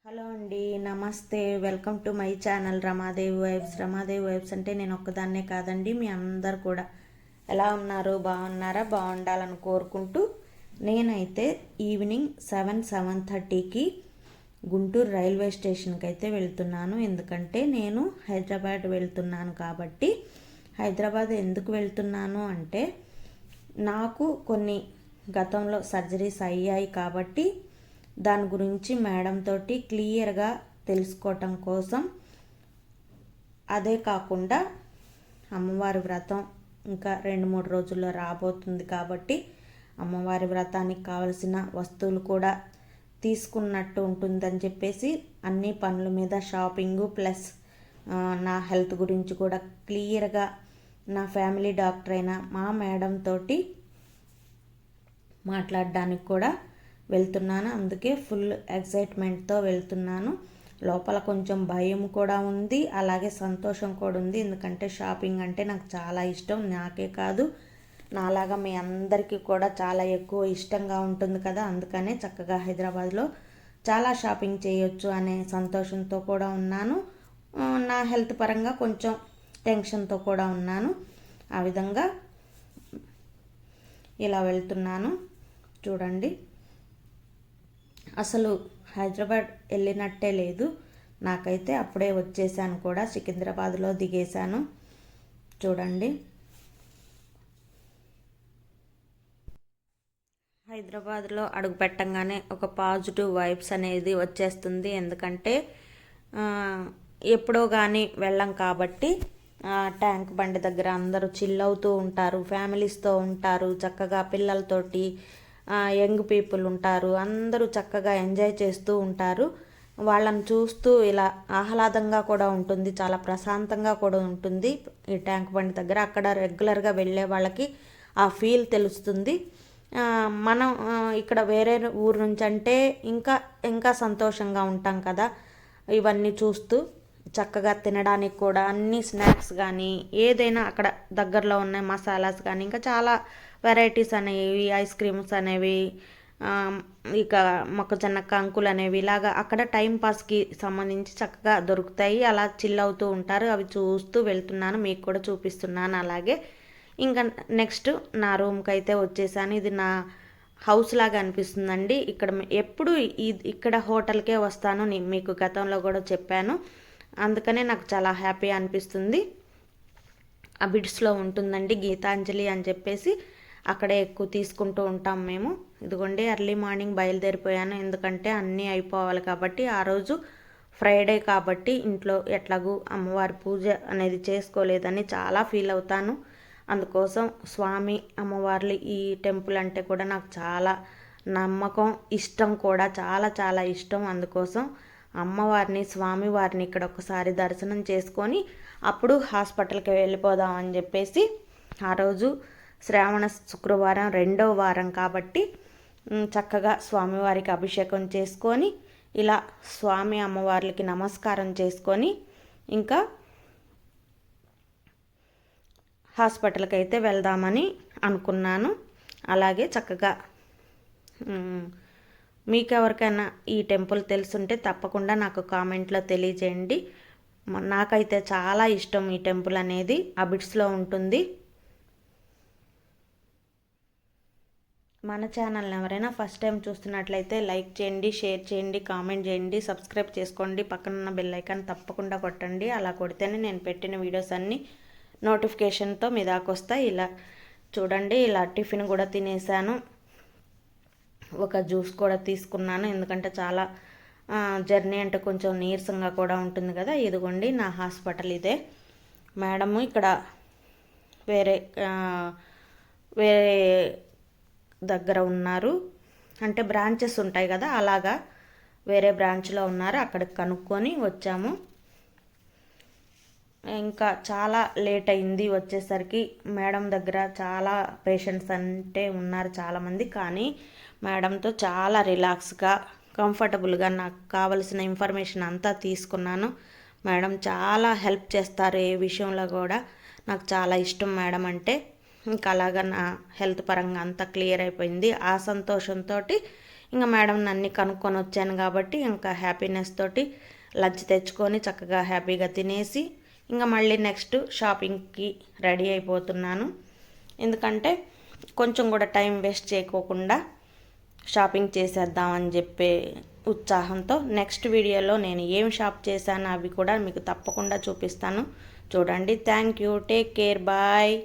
Hello అండి, నమస్తే. Welcome to my channel Ramadevi vibes. Ramadevi vibes అంటే నేను ఒక్కదాన్నే కాదండి, మీ అందరు కూడా ఎలా ఉన్నారు? బాగున్నారా? బాగుండాలని కోరుకుంటూ నేనైతే ఈవినింగ్ 7:30కి గుంటూరు రైల్వే స్టేషన్కి అయితే వెళ్తున్నాను. ఎందుకంటే నేను హైదరాబాద్ వెళ్తున్నాను కాబట్టి. హైదరాబాద్ ఎందుకు వెళ్తున్నాను అంటే నాకు కొన్ని గతంలో సర్జరీస్ అయ్యాయి కాబట్టి దాని గురించి మేడం తోటి క్లియర్గా తెలుసుకోవటం కోసం, అదే కాకుండా అమ్మవారి వ్రతం ఇంకా 2-3 రోజుల్లో రాబోతుంది కాబట్టి అమ్మవారి వ్రతానికి కావలసిన వస్తువులు కూడా తీసుకున్నట్టు ఉంటుందని చెప్పేసి అన్ని పనుల మీద షాపింగు ప్లస్ నా హెల్త్ గురించి కూడా క్లియర్గా నా ఫ్యామిలీ డాక్టర్ అయిన మా మేడం తోటి మాట్లాడడానికి కూడా వెళ్తున్నాను. అందుకే ఫుల్ ఎక్సైట్మెంట్తో వెళ్తున్నాను. లోపల కొంచెం భయం కూడా ఉంది, అలాగే సంతోషం కూడా ఉంది. ఎందుకంటే షాపింగ్ అంటే నాకు చాలా ఇష్టం. నాకే కాదు, నాలాగా మీ అందరికీ కూడా చాలా ఎక్కువ ఇష్టంగా ఉంటుంది కదా. అందుకనే చక్కగా హైదరాబాద్లో చాలా షాపింగ్ చేయొచ్చు అనే సంతోషంతో కూడా ఉన్నాను. నా హెల్త్ పరంగా కొంచెం టెన్షన్తో కూడా ఉన్నాను. ఆ విధంగా ఇలా వెళ్తున్నాను. చూడండి, అసలు హైదరాబాద్ వెళ్ళినట్టే లేదు నాకైతే. అప్పుడే వచ్చేసాను కూడా, సికింద్రాబాద్లో దిగేశాను. చూడండి, హైదరాబాద్లో అడుగు పెట్టంగానే ఒక పాజిటివ్ వైబ్స్ అనేది వచ్చేస్తుంది. ఎందుకంటే ఎప్పుడో కానీ వెళ్ళం కాబట్టి ట్యాంక్ బండి దగ్గర అందరూ చిల్ అవుతూ ఉంటారు, ఫ్యామిలీస్తో ఉంటారు, చక్కగా పిల్లలతోటి యంగ్ పీపుల్ ఉంటారు, అందరూ చక్కగా ఎంజాయ్ చేస్తూ ఉంటారు. వాళ్ళని చూస్తూ ఇలా ఆహ్లాదంగా కూడా ఉంటుంది, చాలా ప్రశాంతంగా కూడా ఉంటుంది ఈ ట్యాంక్ బండి దగ్గర. అక్కడ రెగ్యులర్గా వెళ్ళే వాళ్ళకి ఆ ఫీల్ తెలుస్తుంది. మనం ఇక్కడ వేరే ఊరు నుంచి అంటే ఇంకా ఇంకా సంతోషంగా ఉంటాం కదా. ఇవన్నీ చూస్తూ చక్కగా తినడానికి కూడా అన్ని స్నాక్స్ కానీ ఏదైనా అక్కడ దగ్గరలో ఉన్న మసాలాస్ కానీ ఇంకా చాలా వెరైటీస్ అనేవి, ఐస్ క్రీమ్స్ అనేవి, ఇక మొక్కజొన్న కంకులు అనేవి ఇలాగా అక్కడ టైంపాస్కి సంబంధించి చక్కగా దొరుకుతాయి. అలా చిల్ అవుతూ ఉంటారు. అవి చూస్తూ వెళ్తున్నాను, మీకు కూడా చూపిస్తున్నాను. అలాగే ఇంకా నెక్స్ట్ నా రూమ్కి అయితే వచ్చేసాను. ఇది నా హౌస్ లాగా అనిపిస్తుందండి. ఇక్కడ ఎప్పుడు ఇక్కడ హోటల్కే వస్తాను, మీకు గతంలో కూడా చెప్పాను. అందుకనే నాకు చాలా హ్యాపీ అనిపిస్తుంది. ఆ బిడ్స్లో ఉంటుందండి గీతాంజలి అని చెప్పేసి, అక్కడే ఎక్కువ తీసుకుంటూ ఉంటాం మేము. ఇదిగోండి, ఎర్లీ మార్నింగ్ బయలుదేరిపోయాను. ఎందుకంటే అన్నీ అయిపోవాలి కాబట్టి. ఆ రోజు ఫ్రైడే కాబట్టి ఇంట్లో ఎట్లాగూ అమ్మవారి పూజ అనేది చేసుకోలేదని చాలా ఫీల్ అవుతాను. అందుకోసం స్వామి అమ్మవార్లు ఈ టెంపుల్ అంటే కూడా నాకు చాలా నమ్మకం, ఇష్టం కూడా, చాలా చాలా ఇష్టం. అందుకోసం అమ్మవారిని స్వామివారిని ఇక్కడ ఒకసారి దర్శనం చేసుకొని అప్పుడు హాస్పిటల్కి వెళ్ళిపోదామని చెప్పేసి, ఆ రోజు శ్రావణ శుక్రవారం 2వ వారం కాబట్టి చక్కగా స్వామివారికి అభిషేకం చేసుకొని ఇలా స్వామి అమ్మవార్లకి నమస్కారం చేసుకొని ఇంకా హాస్పిటల్కి అయితే వెళ్దామని అనుకున్నాను. అలాగే చక్కగా మీకు ఎవరికైనా ఈ టెంపుల్ తెలుసుంటే తప్పకుండా నాకు కామెంట్లో తెలియజేయండి. నాకైతే చాలా ఇష్టం ఈ టెంపుల్ అనేది. అబిడ్స్లో ఉంటుంది. మన ఛానల్ని ఎవరైనా ఫస్ట్ టైం చూస్తున్నట్లయితే లైక్ చేయండి, షేర్ చేయండి, కామెంట్ చేయండి, సబ్స్క్రైబ్ చేసుకోండి. పక్కనున్న బెల్ ఐకాన్ తప్పకుండా కొట్టండి. అలా కొడితేనే నేను పెట్టిన వీడియోస్ అన్నీ నోటిఫికేషన్తో మీ దాకా వస్తాయి. ఇలా చూడండి, ఇలా టిఫిన్ కూడా తినేసాను. ఒక జ్యూస్ కూడా తీసుకున్నాను. ఎందుకంటే చాలా జర్నీ అంటే కొంచెం నీరసంగా కూడా ఉంటుంది కదా. ఇదిగోండి నా హాస్పిటల్ ఇదే. మేడము ఇక్కడ వేరే వేరే దగ్గర ఉన్నారు, అంటే బ్రాంచెస్ ఉంటాయి కదా, అలాగా వేరే బ్రాంచ్లో ఉన్నారు. అక్కడికి కనుక్కొని వచ్చాము. ఇంకా చాలా లేట్ అయింది వచ్చేసరికి. మేడం దగ్గర చాలా పేషెంట్స్ అంటే ఉన్నారు చాలామంది, కానీ మేడంతో చాలా రిలాక్స్గా కంఫర్టబుల్గా నాకు కావలసిన ఇన్ఫర్మేషన్ అంతా తీసుకున్నాను. మేడం చాలా హెల్ప్ చేస్తారు ఏ విషయంలో కూడా. నాకు చాలా ఇష్టం మేడం అంటే. ఇంకా అలాగా నా హెల్త్ పరంగా అంతా క్లియర్ అయిపోయింది. ఆ సంతోషంతో ఇంకా మేడం అన్నీ కనుక్కొని వచ్చాను కాబట్టి ఇంకా హ్యాపీనెస్ తోటి లంచ్ తెచ్చుకొని చక్కగా హ్యాపీగా తినేసి ఇంకా మళ్ళీ నెక్స్ట్ షాపింగ్కి రెడీ అయిపోతున్నాను. ఎందుకంటే కొంచెం కూడా టైం వేస్ట్ చేయకోకుండా షాపింగ్ చేసేద్దామని చెప్పే ఉత్సాహంతో నెక్స్ట్ వీడియోలో నేను ఏం షాప్ చేశానో అవి కూడా మీకు తప్పకుండా చూపిస్తాను. చూడండి. Thank you. Take care. Bye.